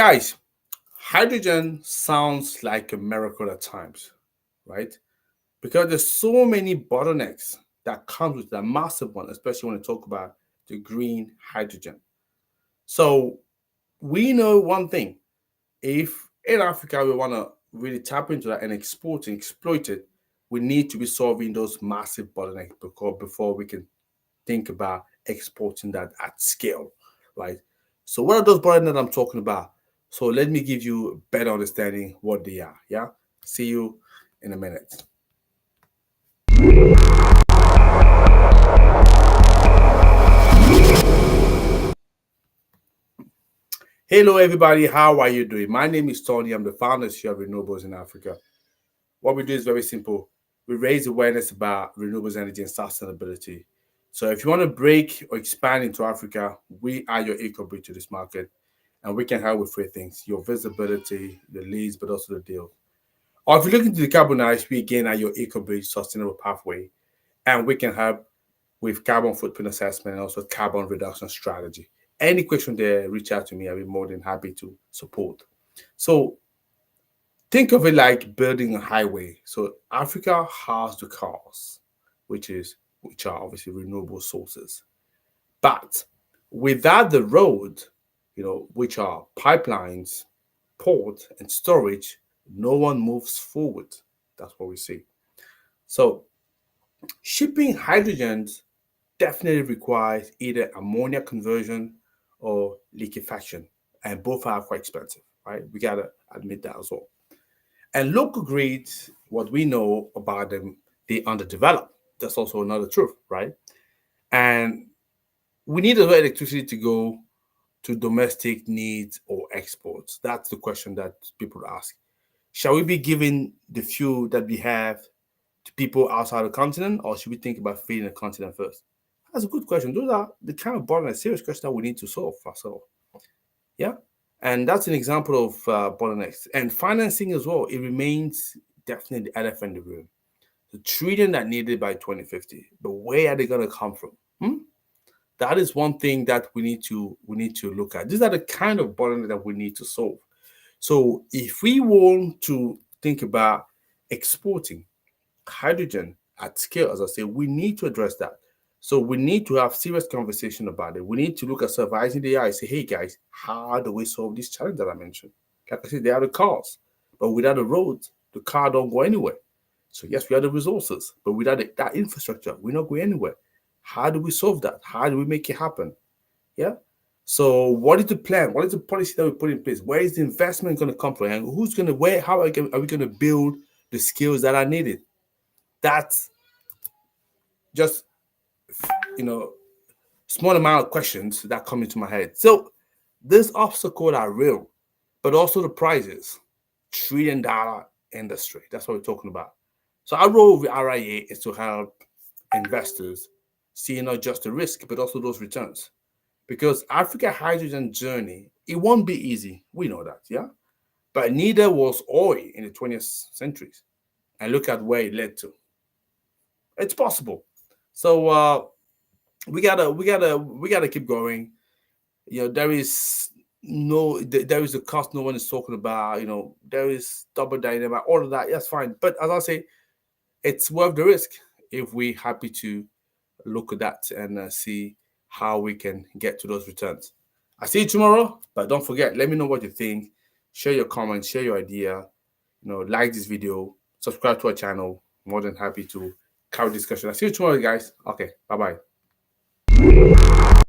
Guys, hydrogen sounds like a miracle at times, right? Because there's so many bottlenecks that comes with that massive one, especially when we talk about the green hydrogen. So we know one thing: if in Africa we want to really tap into that and export and exploit it, we need to be solving those massive bottlenecks before we can think about exporting that at scale, right? So what are those bottlenecks I'm talking about? So let me give you a better understanding what they are. Yeah. See you in a minute. Hello, everybody. How are you doing? My name is Tony. I'm the founder and CEO of Renewables in Africa. What we do is very simple. We raise awareness about renewables energy and sustainability. So if you want to break or expand into Africa, we are your eco bridge to this market, and we can help with three things: your visibility, the leads, but also the deal. Or if you're looking to decarbonize, we again are your eco bridge sustainable pathway, and we can help with carbon footprint assessment and also carbon reduction strategy. Any question there, reach out to me. I'll be more than happy to support. So think of it like building a highway. So Africa has the cars, which are obviously renewable sources. But without the road, which are pipelines, port, and storage, no one moves forward. That's what we see. So shipping hydrogen definitely requires either ammonia conversion or liquefaction, and both are quite expensive, right? We gotta admit that as well. And local grids, what we know about them, they underdeveloped. That's also another truth, right? And we need the electricity to go to domestic needs or exports. That's the question that people ask. Shall we be giving the fuel that we have to people outside the continent, or should we think about feeding the continent first? That's a good question. Those are the kind of bottleneck, serious question that we need to solve for ourselves. Yeah. And that's an example of bottlenecks. And financing as well, it remains definitely the elephant in the room. The trillion that needed by 2050, but where are they going to come from? That is one thing that we need to look at. These are the kind of bottlenecks that we need to solve. So if we want to think about exporting hydrogen at scale, as I say, we need to address that. So we need to have serious conversation about it. We need to look at surviving the AI and say, hey guys, how do we solve this challenge that I mentioned? Like I said, there are the cars, but without the roads, the car don't go anywhere. So yes, we have the resources, but without that infrastructure, we're not going anywhere. How do we solve that? How do we make it happen? Yeah. So what is the plan? What is the policy that we put in place? Where is the investment going to come from? And who's going to where? How are we going to build the skills that are needed? That's just small amount of questions that come into my head. So these obstacles are real, but also the prizes. $1 trillion industry. That's what we're talking about. So our role with RIA is to help investors see not just the risk, but also those returns. Because Africa hydrogen journey, it won't be easy. We know that, yeah? But neither was oil in the 20th centuries. And look at where it led to. It's possible. So we gotta keep going. There is there is a cost no one is talking about. There is double dynamic, all of that. That's fine. But as I say, it's worth the risk if we're happy to look at that and see how we can get to those returns. I see you tomorrow, but don't forget, let me know what you think. Share your comments, share your idea. Like this video, subscribe to our channel. More than happy to carry discussion. I see you tomorrow, guys. Okay, bye bye.